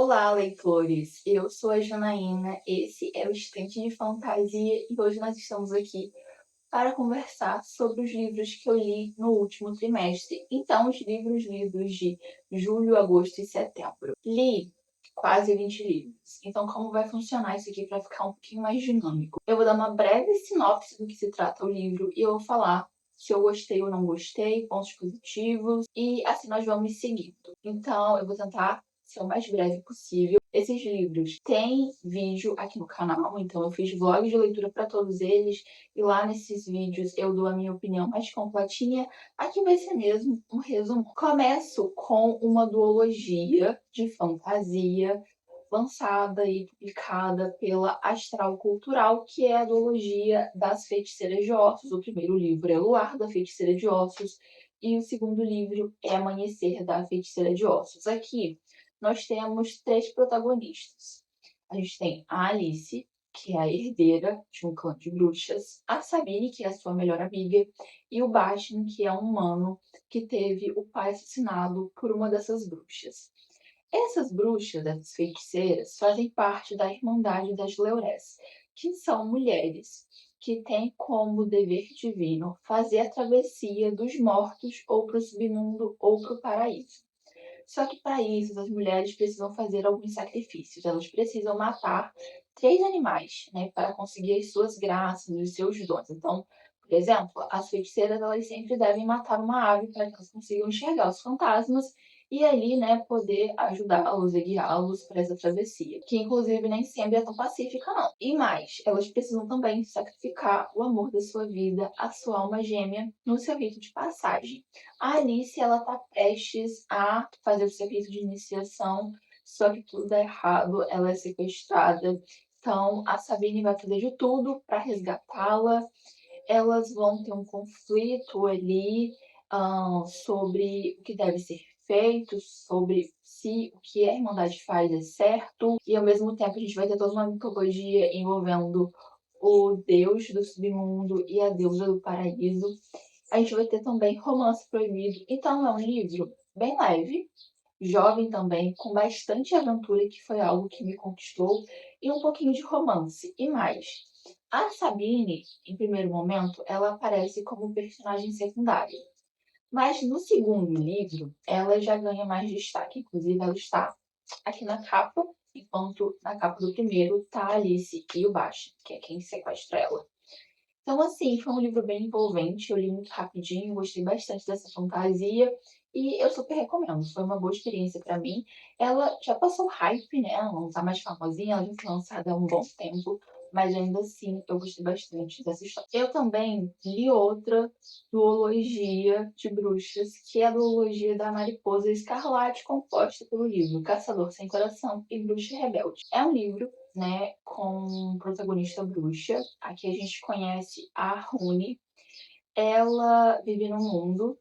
Olá, leitores! Eu sou a Janaína, esse é o Estante de Fantasia e hoje nós estamos aqui para conversar sobre os livros que eu li no último trimestre. Então, os livros lidos de julho, agosto e setembro. Li quase 20 livros. Então, como vai funcionar isso aqui para ficar um pouquinho mais dinâmico? Eu vou dar uma breve sinopse do que se trata o livro e eu vou falar se eu gostei ou não gostei, pontos positivos, e assim nós vamos seguindo. Então, eu vou tentar ser o mais breve possível. Esses livros têm vídeo aqui no canal, então eu fiz vlogs de leitura para todos eles, e lá nesses vídeos eu dou a minha opinião mais completinha. Aqui vai ser mesmo um resumo. Começo com uma duologia de fantasia lançada e publicada pela Astral Cultural, que é a duologia das Feiticeiras de Ossos. O primeiro livro é Luar, da Feiticeira de Ossos, e o segundo livro é Amanhecer, da Feiticeira de Ossos. Aqui nós temos três protagonistas. A gente tem a Alice, que é a herdeira de um clã de bruxas, a Sabine, que é a sua melhor amiga, e o Bastian, que é um humano que teve o pai assassinado por uma dessas bruxas. Essas bruxas, essas feiticeiras, fazem parte da Irmandade das Leurés, que são mulheres que têm como dever divino fazer a travessia dos mortos ou para o submundo ou para o paraíso. Só que para isso, as mulheres precisam fazer alguns sacrifícios. Elas precisam matar três animais, né, para conseguir as suas graças, os seus dons. Então, por exemplo, as feiticeiras elas sempre devem matar uma ave para que elas consigam enxergar os fantasmas e ali, né, poder ajudá-los e guiá-los para essa travessia, que inclusive nem sempre é tão pacífica, não. E mais, elas precisam também sacrificar o amor da sua vida, a sua alma gêmea, no seu rito de passagem. A Alice, ela tá prestes a fazer o seu rito de iniciação, só que tudo dá errado, ela é sequestrada. Então, a Sabine vai fazer de tudo para resgatá-la. Elas vão ter um conflito ali, sobre o que deve ser feito, sobre se o que a Irmandade faz é certo, e ao mesmo tempo a gente vai ter toda uma mitologia envolvendo o deus do submundo e a deusa do paraíso. A gente vai ter também Romance Proibido. Então é um livro bem leve, jovem também, com bastante aventura, que foi algo que me conquistou, e um pouquinho de romance. E mais, a Sabine, em primeiro momento, ela aparece como personagem secundária. Mas no segundo livro, ela já ganha mais destaque. Inclusive, ela está aqui na capa, enquanto na capa do primeiro tá a Alice e o Bastian, que é quem sequestra ela. Então, assim, foi um livro bem envolvente, eu li muito rapidinho, gostei bastante dessa fantasia e eu super recomendo, foi uma boa experiência pra mim. Ela já passou hype, né? Ela não tá mais famosinha, ela já foi lançada há um bom tempo, mas ainda assim eu gostei bastante dessa história. Eu também li outra duologia de bruxas, que é a duologia da Mariposa Escarlate, composta pelo livro Caçador Sem Coração e Bruxa Rebelde. É um livro, né, com protagonista bruxa. Aqui a gente conhece a Rune. Ela vive num mundo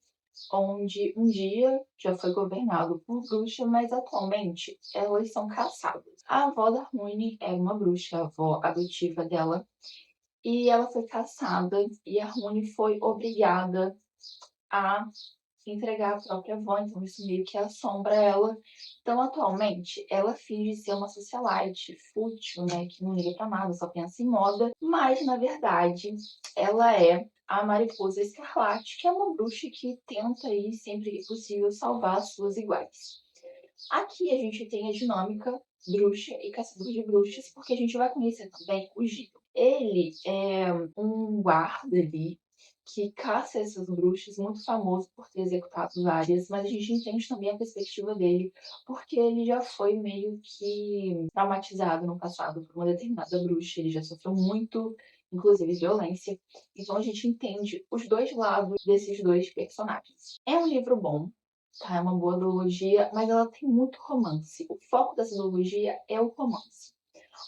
onde um dia já foi governado por bruxa, mas atualmente elas são caçadas. A avó da Rune é uma bruxa, a avó adotiva dela, e ela foi caçada e a Rune foi obrigada a entregar a própria avó, então isso meio que assombra ela. Então, atualmente, ela finge ser uma socialite fútil, né, que não liga pra nada, só pensa em moda, mas, na verdade, ela é a Mariposa Escarlate, que é uma bruxa que tenta aí, sempre que possível, salvar as suas iguais. Aqui a gente tem a dinâmica bruxa e caçador de bruxas, porque a gente vai conhecer também o Gil. Ele é um guarda ali que caça essas bruxas, muito famoso por ter executado várias, mas a gente entende também a perspectiva dele, porque ele já foi meio que traumatizado no passado por uma determinada bruxa, ele já sofreu muito, inclusive violência, então a gente entende os dois lados desses dois personagens. É um livro bom, tá? É uma boa duologia, mas ela tem muito romance. O foco dessa duologia é o romance.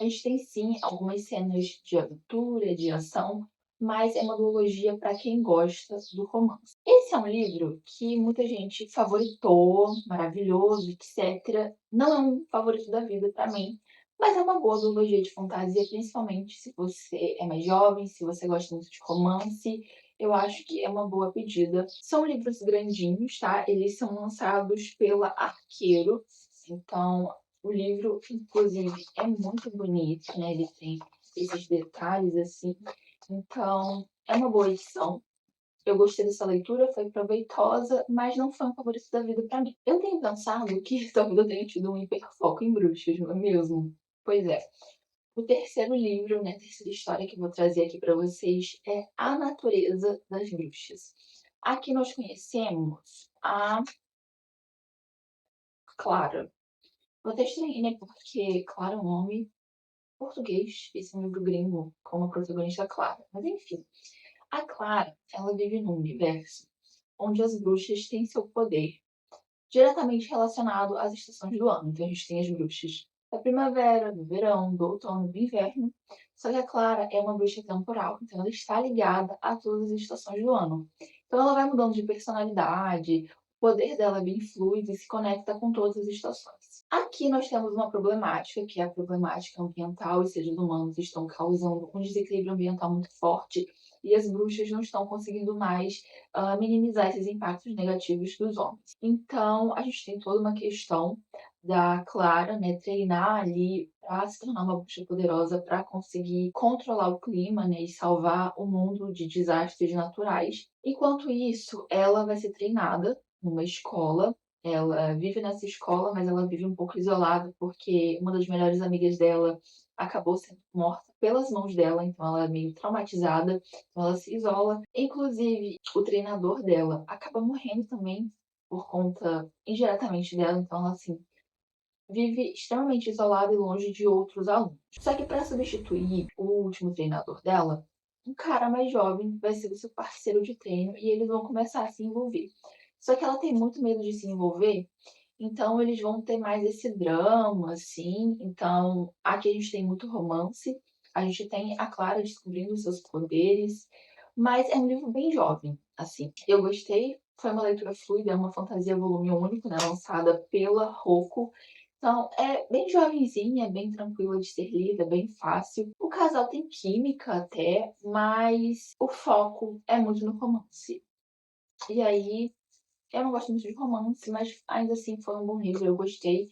A gente tem sim algumas cenas de aventura, de ação, mas é uma duologia para quem gosta do romance. Esse é um livro que muita gente favoritou, maravilhoso, etc. Não é um favorito da vida para mim, mas é uma boa duologia de fantasia, principalmente se você é mais jovem, se você gosta muito de romance. Eu acho que é uma boa pedida. São livros grandinhos, tá? Eles são lançados pela Arqueiro, então O livro, inclusive, é muito bonito, né? Ele tem esses detalhes assim. Então, é uma boa edição. Eu gostei dessa leitura, foi proveitosa, mas não foi um favorito da vida pra mim. Eu tenho pensado que talvez eu tenha tido um hiperfoco em bruxas, não é mesmo? Pois é. O terceiro livro, né, a terceira história que eu vou trazer aqui para vocês é A Natureza das Bruxas. Aqui nós conhecemos a Clara. Eu até estranhei, né, porque Clara é um nome português, esse é um livro gringo com uma protagonista Clara. Mas enfim, a Clara, ela vive num universo onde as bruxas têm seu poder diretamente relacionado às estações do ano. Então a gente tem as bruxas da primavera, do verão, do outono, do inverno. Só que a Clara é uma bruxa temporal, então ela está ligada a todas as estações do ano. Então ela vai mudando de personalidade, o poder dela é bem fluido e se conecta com todas as estações. Aqui nós temos uma problemática, que é a problemática ambiental, e seres humanos estão causando um desequilíbrio ambiental muito forte e as bruxas não estão conseguindo mais minimizar esses impactos negativos dos homens. Então, a gente tem toda uma questão da Clara, né, treinar ali para se tornar uma bruxa poderosa, para conseguir controlar o clima, né, e salvar o mundo de desastres naturais. Enquanto isso, ela vai ser treinada numa escola. Ela vive nessa escola, mas ela vive um pouco isolada porque uma das melhores amigas dela acabou sendo morta pelas mãos dela, então ela é meio traumatizada, então ela se isola. Inclusive, o treinador dela acaba morrendo também por conta indiretamente dela, então ela assim vive extremamente isolada e longe de outros alunos. Só que para substituir o último treinador dela, um cara mais jovem vai ser o seu parceiro de treino e eles vão começar a se envolver. Só que ela tem muito medo de se envolver, então eles vão ter mais esse drama, assim. Então aqui a gente tem muito romance, a gente tem a Clara descobrindo os seus poderes, mas é um livro bem jovem, assim. Eu gostei, foi uma leitura fluida, é uma fantasia volume único, né, lançada pela Rocco. Então, é bem jovenzinha, é bem tranquila de ser lida, bem fácil. O casal tem química até, mas o foco é muito no romance. E aí, eu não gosto muito de romance, mas ainda assim foi um bom livro, eu gostei.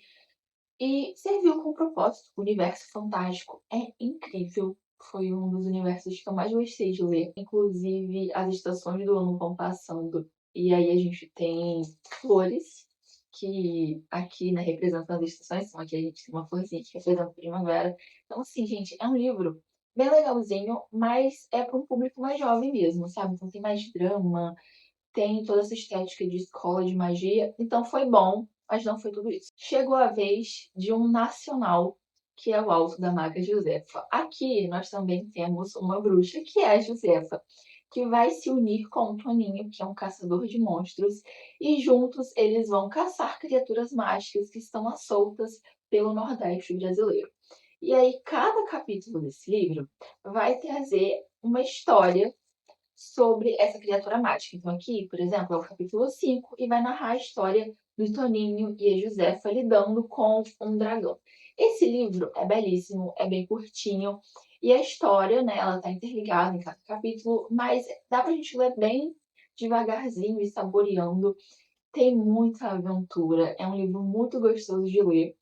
E serviu com propósito. O universo fantástico é incrível. Foi um dos universos que eu mais gostei de ler. Inclusive, as estações do ano vão passando. E aí a gente tem flores, que aqui, né, representam as estações. Então aqui a gente tem uma florzinha que representa a primavera. Então, assim, gente, é um livro bem legalzinho, mas é para um público mais jovem mesmo, sabe? Então tem mais drama, tem toda essa estética de escola de magia. Então foi bom, mas não foi tudo isso. Chegou a vez de um nacional, que é o Alto da Maga Josefa. Aqui nós também temos uma bruxa, que é a Josefa, que vai se unir com o Toninho, que é um caçador de monstros, e juntos eles vão caçar criaturas mágicas que estão às soltas pelo Nordeste brasileiro. E aí, cada capítulo desse livro vai trazer uma história sobre essa criatura mágica. Então aqui, por exemplo, é o capítulo 5 e vai narrar a história do Toninho e a Josefa lidando com um dragão. Esse livro é belíssimo, é bem curtinho e a história, né, ela tá interligada em cada capítulo, mas dá pra gente ler bem devagarzinho e saboreando. Tem muita aventura, é um livro muito gostoso de ler.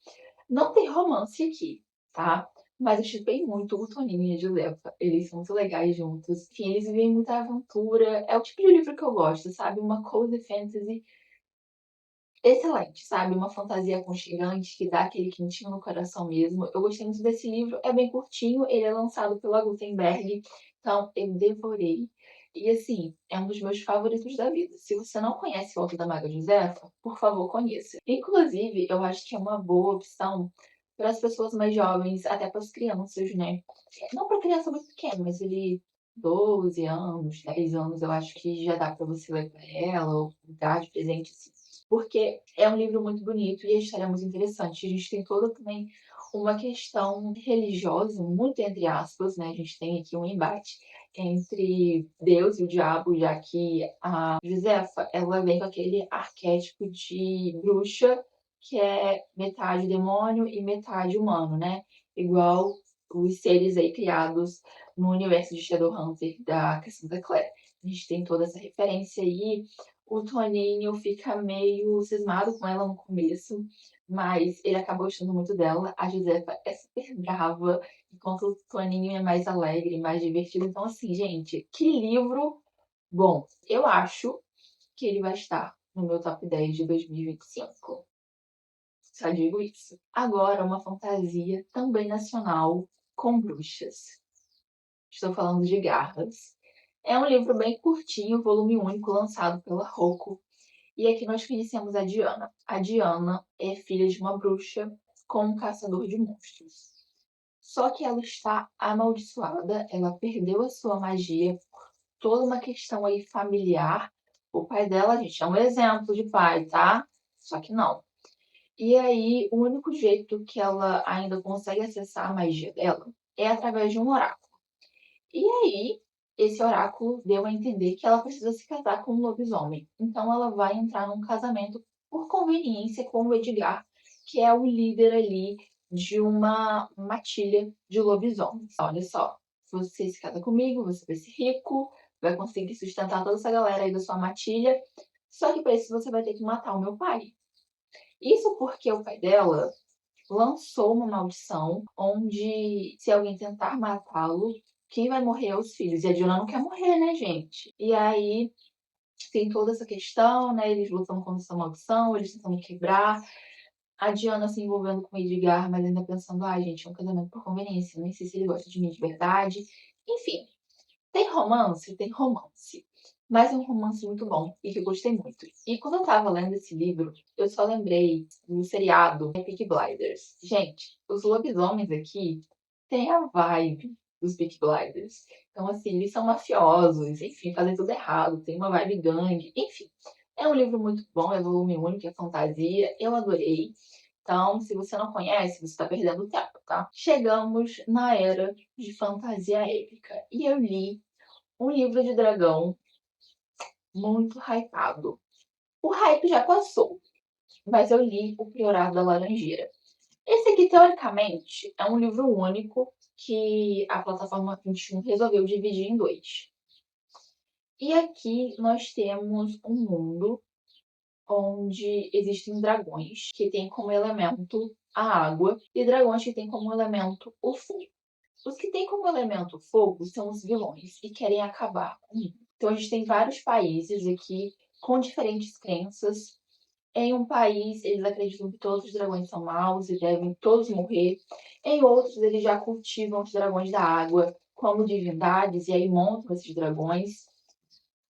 Não tem romance aqui, tá? Mas eu chipei muito o Toninho e a Josefa. Eles são muito legais juntos. Enfim, eles vivem muita aventura. É o tipo de livro que eu gosto, sabe? Uma cozy fantasy excelente, sabe? Uma fantasia aconchegante que dá aquele quentinho no coração mesmo. Eu gostei muito desse livro. É bem curtinho. Ele é lançado pela Gutenberg. Então, eu devorei. E assim, é um dos meus favoritos da vida. Se você não conhece o Alto da Maga Josefa, por favor, conheça. Inclusive, eu acho que é uma boa opção para as pessoas mais jovens, até para as crianças, né? Não para criança muito pequena, mas ele 12 anos, 10 anos, eu acho que já dá para você ler para ela ou dar de presente, assim. Porque é um livro muito bonito e a história é muito interessante. A gente tem toda também uma questão religiosa, muito entre aspas, né? A gente tem aqui um embate entre Deus e o diabo, já que a Josefa, ela vem com aquele arquétipo de bruxa que é metade demônio e metade humano, né? Igual os seres aí criados no universo de Shadowhunter da Cassandra Clare. A gente tem toda essa referência aí. O Toninho fica meio cismado com ela no começo, mas ele acabou gostando muito dela. A Josefa é super brava, enquanto o Toninho é mais alegre, mais divertido. Então, assim, gente, que livro bom. Eu acho que ele vai estar no meu top 10 de 2025. Só digo isso. Agora, uma fantasia também nacional com bruxas. Estou falando de Garras. É um livro bem curtinho, volume único, lançado pela Rocco. E aqui nós conhecemos a Diana. A Diana é filha de uma bruxa com um caçador de monstros. Só que ela está amaldiçoada, ela perdeu a sua magia por toda uma questão aí familiar. O pai dela, gente, é um exemplo de pai, tá? Só que não. E aí, o único jeito que ela ainda consegue acessar a magia dela é através de um oráculo. E aí, esse oráculo deu a entender que ela precisa se casar com um lobisomem. Então, ela vai entrar num casamento por conveniência com o Edgar, que é o líder ali de uma matilha de lobisomens. Olha só, você se casa comigo, você vai ser rico, vai conseguir sustentar toda essa galera aí da sua matilha. Só que para isso você vai ter que matar o meu pai. Isso porque o pai dela lançou uma maldição onde, se alguém tentar matá-lo, quem vai morrer é os filhos. E a Diana não quer morrer, né, gente? E aí tem toda essa questão, né? Eles lutam contra essa maldição, eles tentam quebrar. A Diana se envolvendo com o Edgar, mas ainda pensando, ah, gente, é um casamento por conveniência, nem sei se ele gosta de mim de verdade. Enfim, tem romance? Tem romance. Mas é um romance muito bom e que eu gostei muito. E quando eu tava lendo esse livro, eu só lembrei do seriado Peaky Blinders. Gente, os lobisomens aqui têm a vibe dos Peaky Blinders. Então, assim, eles são mafiosos, enfim, fazem tudo errado, tem uma vibe gangue, enfim. É um livro muito bom, é volume único, é fantasia, eu adorei. Então, se você não conhece, você está perdendo tempo, tá? Chegamos na era de fantasia épica. E eu li um livro de dragão muito hypado. O hype já passou, mas eu li O Priorato da Laranjeira. Esse aqui, teoricamente, é um livro único que a plataforma 21 resolveu dividir em dois. E aqui nós temos um mundo onde existem dragões que têm como elemento a água e dragões que têm como elemento o fogo. Os que têm como elemento fogo são os vilões e querem acabar com o mundo. Então a gente tem vários países aqui com diferentes crenças. Em um país, eles acreditam que todos os dragões são maus e devem todos morrer. Em outros, eles já cultivam os dragões da água como divindades e aí montam esses dragões.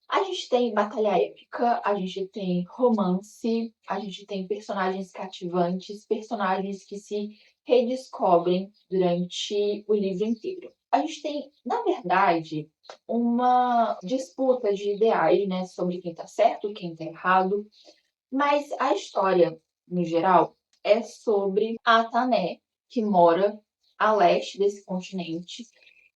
A gente tem batalha épica, a gente tem romance, a gente tem personagens cativantes, personagens que se redescobrem durante o livro inteiro. A gente tem, na verdade, uma disputa de ideais, né, sobre quem tá certo, quem tá errado, mas a história, no geral, é sobre a Tané, que mora a leste desse continente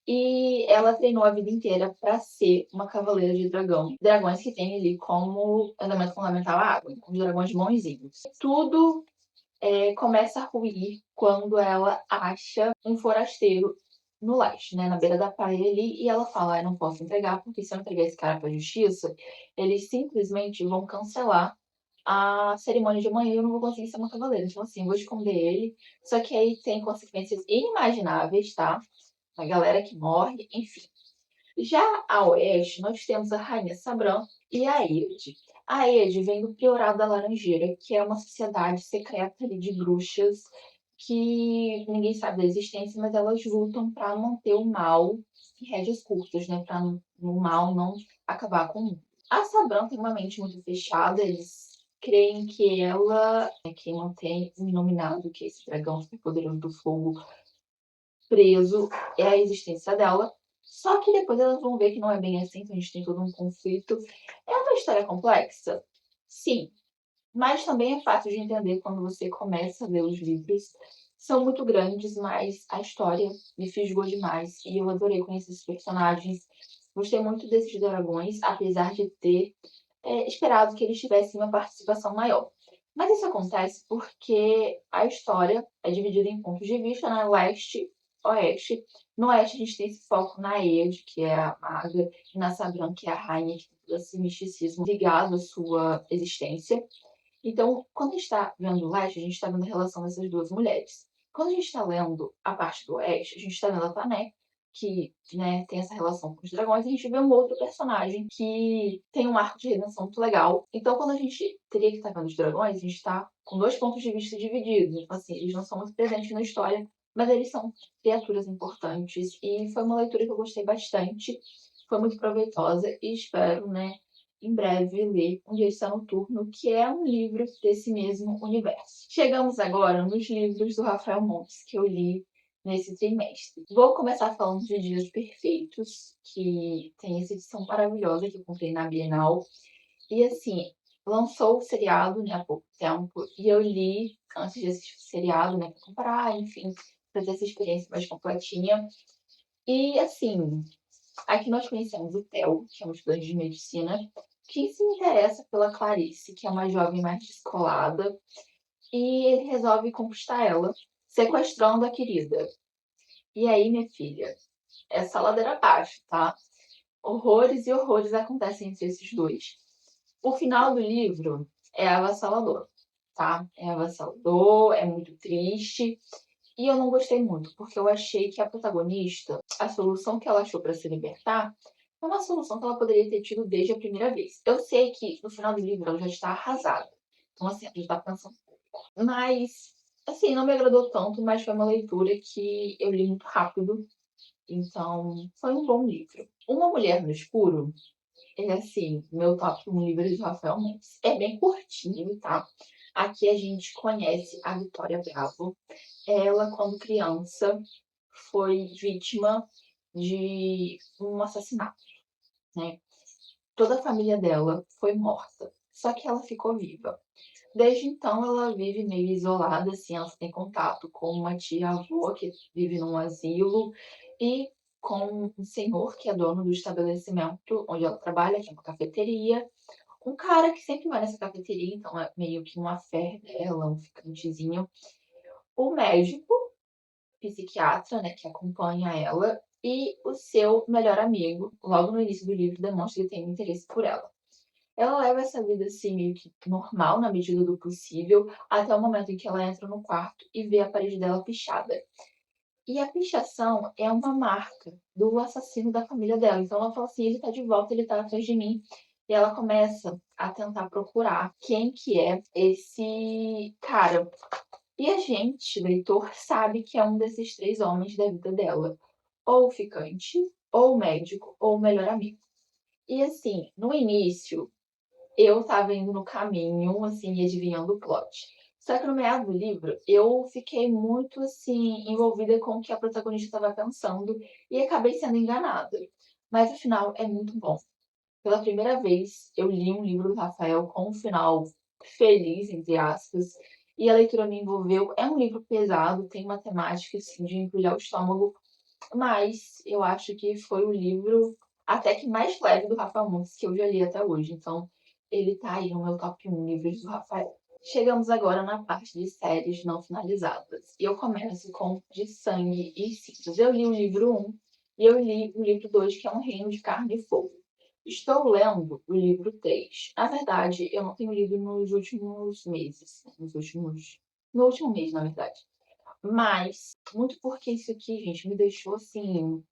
e ela treinou a vida inteira para ser uma cavaleira de dragão. Dragões que têm ali como elemento fundamental a água, como dragões bonzinhos. Tudo começa a ruir quando ela acha um forasteiro no leste, né, na beira da praia ali, e ela fala, eu não posso entregar, porque se eu entregar esse cara pra justiça, eles simplesmente vão cancelar a cerimônia de amanhã e eu não vou conseguir ser uma cavaleira. Então, assim, eu vou esconder ele. Só que aí tem consequências inimagináveis, tá? A galera que morre, enfim. Já a oeste, nós temos a Rainha Sabran e a Eode. A Eode vem do Priorado da Laranjeira, que é uma sociedade secreta ali de bruxas que ninguém sabe da existência, mas elas lutam para manter o mal em rédeas curtas, né? Para o mal não acabar com o mundo. A Sabran tem uma mente muito fechada, eles creem que ela é quem mantém o Inominado, que é esse dragão super poderoso do fogo, preso, é a existência dela. Só que depois elas vão ver que não é bem assim, então a gente tem todo um conflito. É uma história complexa? Sim. Mas também é fácil de entender quando você começa a ler os livros. São muito grandes, mas a história me fisgou demais. E eu adorei conhecer esses personagens. Gostei muito desses dragões, apesar de ter esperado que eles tivessem uma participação maior. Mas isso acontece porque a história é dividida em pontos de vista, né? Leste, oeste. No oeste a gente tem esse foco na Eade, que é a maga, e na Sabran, que é a rainha, que tem todo esse misticismo ligado à sua existência. Então, quando a gente está vendo o leste, a gente está vendo a relação dessas duas mulheres. Quando a gente está lendo a parte do oeste, a gente está vendo a Tané, que, né, tem essa relação com os dragões, e a gente vê um outro personagem que tem um arco de redenção muito legal. Então, quando a gente teria que estar vendo os dragões, a gente está com dois pontos de vista divididos. Então, assim, eles não são muito presentes na história, mas eles são criaturas importantes. E foi uma leitura que eu gostei bastante, foi muito proveitosa e espero, né, em breve ler Um Dia Está Noturno, que é um livro desse mesmo universo. Chegamos agora nos livros do Rafael Montes, que eu li nesse trimestre. Vou começar falando de Dias Perfeitos, que tem essa edição maravilhosa que eu comprei na Bienal. E assim, lançou o seriado, né, há pouco tempo, e eu li antes de assistir o seriado, né, pra comprar, enfim, fazer essa experiência mais completinha. E assim, aqui nós conhecemos o Theo, que é um estudante de medicina, que se interessa pela Clarice, que é uma jovem mais descolada, e ele resolve conquistar ela, sequestrando a querida. E aí, minha filha, essa ladeira abaixo, tá? Horrores e horrores acontecem entre esses dois. O final do livro é avassalador, tá? É avassalador, é muito triste. E eu não gostei muito, porque eu achei que a protagonista, a solução que ela achou para se libertar, é uma solução que ela poderia ter tido desde a primeira vez. Eu sei que no final do livro ela já está arrasada. Então, assim, ela já está pensando. Mas, assim, não me agradou tanto, mas foi uma leitura que eu li muito rápido. Então, foi um bom livro. Uma Mulher no Escuro é, assim, meu top 1 livro de Rafael Montes. É bem curtinho, tá? Aqui a gente conhece a Vitória Bravo. Ela, quando criança, foi vítima de um assassinato, né? Toda a família dela foi morta, só que ela ficou viva. Desde então, ela vive meio isolada, assim, ela tem contato com uma tia-avó que vive num asilo e com um senhor que é dono do estabelecimento onde ela trabalha, que é uma cafeteria. Um cara que sempre vai nessa cafeteria, então é meio que uma fé dela, um ficantezinho. O médico, psiquiatra, né, que acompanha ela, e o seu melhor amigo, logo no início do livro, demonstra que tem um interesse por ela. Ela leva essa vida assim meio que normal, na medida do possível, até o momento em que ela entra no quarto e vê a parede dela pichada. E a pichação é uma marca do assassino da família dela. Então ela fala assim, ele tá de volta, ele tá atrás de mim. E ela começa a tentar procurar quem que é esse cara. E a gente, leitor, sabe que é um desses três homens da vida dela. Ou o ficante, ou o médico, ou o melhor amigo. E assim, no início, eu estava indo no caminho, assim, adivinhando o plot. Só que no meio do livro, eu fiquei muito, assim, envolvida com o que a protagonista estava pensando e acabei sendo enganada. Mas o final é muito bom. Pela primeira vez, eu li um livro do Rafael com um final feliz, entre aspas, e a leitura me envolveu. É um livro pesado, tem uma temática, assim, de embrulhar o estômago, mas eu acho que foi o livro até que mais leve do Rafael Montes que eu já li até hoje. Então, ele tá aí no meu top 1 livros do Rafael. Chegamos agora na parte de séries não finalizadas. E eu começo com De Sangue e Cinzas. Eu li o livro 1 e eu li o livro 2, que é Um Reino de Carne e Fogo. Estou lendo o livro 3. Na verdade, eu não tenho lido nos últimos meses. No último mês, na verdade. Mas, muito porque isso aqui, gente, me deixou assim,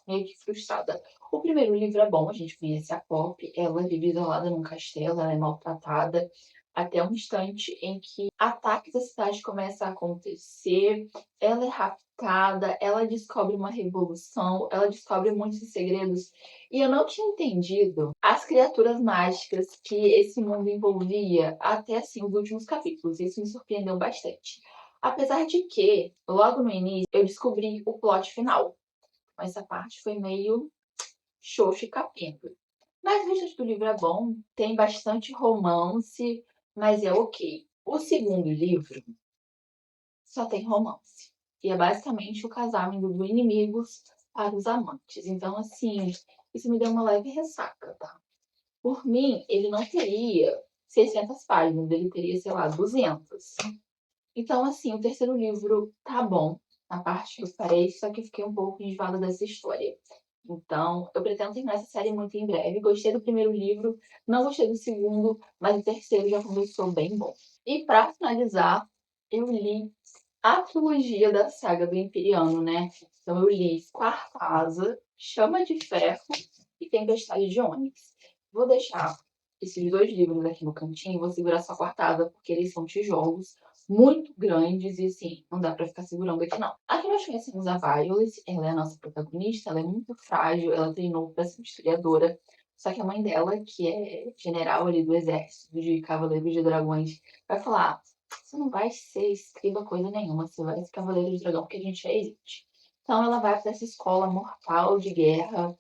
meio que frustrada. O primeiro livro é bom, a gente conhece a Pop, ela vive isolada num castelo, ela é maltratada, até um instante em que ataques à cidade começam a acontecer, ela é raptada, ela descobre uma revolução, ela descobre muitos segredos, e eu não tinha entendido as criaturas mágicas que esse mundo envolvia até assim os últimos capítulos, isso me surpreendeu bastante. Apesar de que, logo no início, eu descobri o plot final. Essa parte foi meio xoxa e capenga. Mas o resto do livro é bom, tem bastante romance, mas é ok. O segundo livro só tem romance. E é basicamente o casal indo do inimigos para os amantes. Então, assim, isso me deu uma leve ressaca, tá? Por mim, ele não teria 600 páginas, ele teria, sei lá, 200. Então, assim, o terceiro livro tá bom, na parte que eu parei, só que eu fiquei um pouco enjoada dessa história. Então, eu pretendo terminar essa série muito em breve. Gostei do primeiro livro, não gostei do segundo, mas o terceiro já começou bem bom. E para finalizar, eu li a trilogia da saga do Imperiano, né? Então eu li Quarta Asa, Chama de Ferro e Tempestade de Ônix. Vou deixar esses dois livros aqui no cantinho, vou segurar só a Quarta Asa, porque eles são tijolos muito grandes e assim, não dá pra ficar segurando aqui não. Aqui nós conhecemos a Violet, ela é a nossa protagonista, ela é muito frágil, ela treinou pra ser historiadora, só que a mãe dela, que é general ali do exército de Cavaleiros de Dragões, vai falar: você não vai ser escriba coisa nenhuma, você vai ser Cavaleiro de Dragão porque a gente é elite. Então ela vai para essa escola mortal de guerra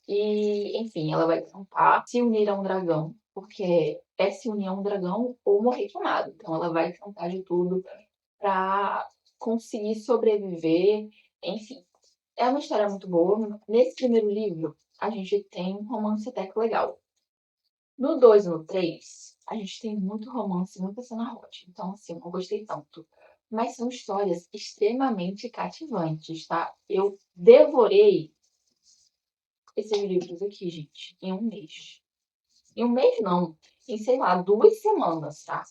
e, enfim, ela vai tentar se unir a um dragão, porque é se unir a um dragão ou morrer queimado. Então ela vai tentar de tudo para conseguir sobreviver, enfim. É uma história muito boa. Nesse primeiro livro, a gente tem um romance até que legal. No 2 e no 3, a gente tem muito romance, muita cena hot. Então, assim, eu não gostei tanto. Mas são histórias extremamente cativantes, tá? Eu devorei esses livros aqui, gente, em um mês. Em um mês, não. Em, sei lá, 2 semanas, tá?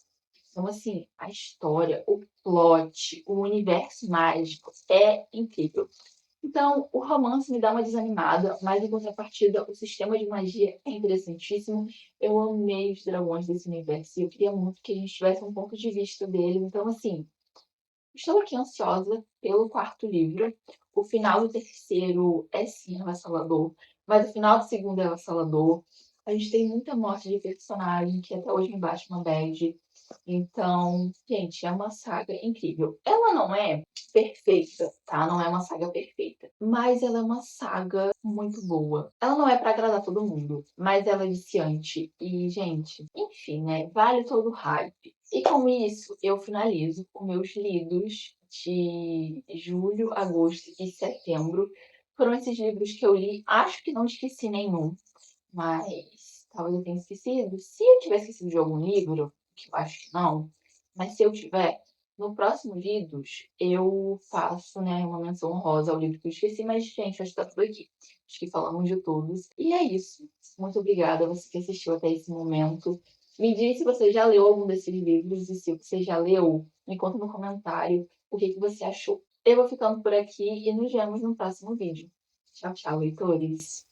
Então, assim, a história, o plot, o universo mágico é incrível. Então, o romance me dá uma desanimada, mas em contrapartida, o sistema de magia é interessantíssimo. Eu amei os dragões desse universo e eu queria muito que a gente tivesse um ponto de vista deles. Então, assim, estou aqui ansiosa pelo quarto livro. O final do terceiro é sim avassalador, mas o final do segundo é avassalador. A gente tem muita morte de personagem que até hoje me bate uma bad. Então, gente, é uma saga incrível. Ela não é perfeita, tá? Não é uma saga perfeita. Mas ela é uma saga muito boa. Ela não é pra agradar todo mundo, mas ela é viciante. E, gente, enfim, né? Vale todo o hype. E com isso, eu finalizo os meus lidos de julho, agosto e setembro. Foram esses livros que eu li. Acho que não esqueci nenhum, mas talvez eu tenha esquecido. Se eu tiver esquecido de algum livro, que eu acho que não, mas se eu tiver, no próximo Lidos eu faço, né, uma menção honrosa ao livro que eu esqueci, mas, gente, acho que tá tudo aqui. Acho que falamos de todos. E é isso. Muito obrigada a você que assistiu até esse momento. Me diz se você já leu algum desses livros e se você já leu, me conta no comentário o que você achou. Eu vou ficando por aqui e nos vemos no próximo vídeo. Tchau, tchau, leitores!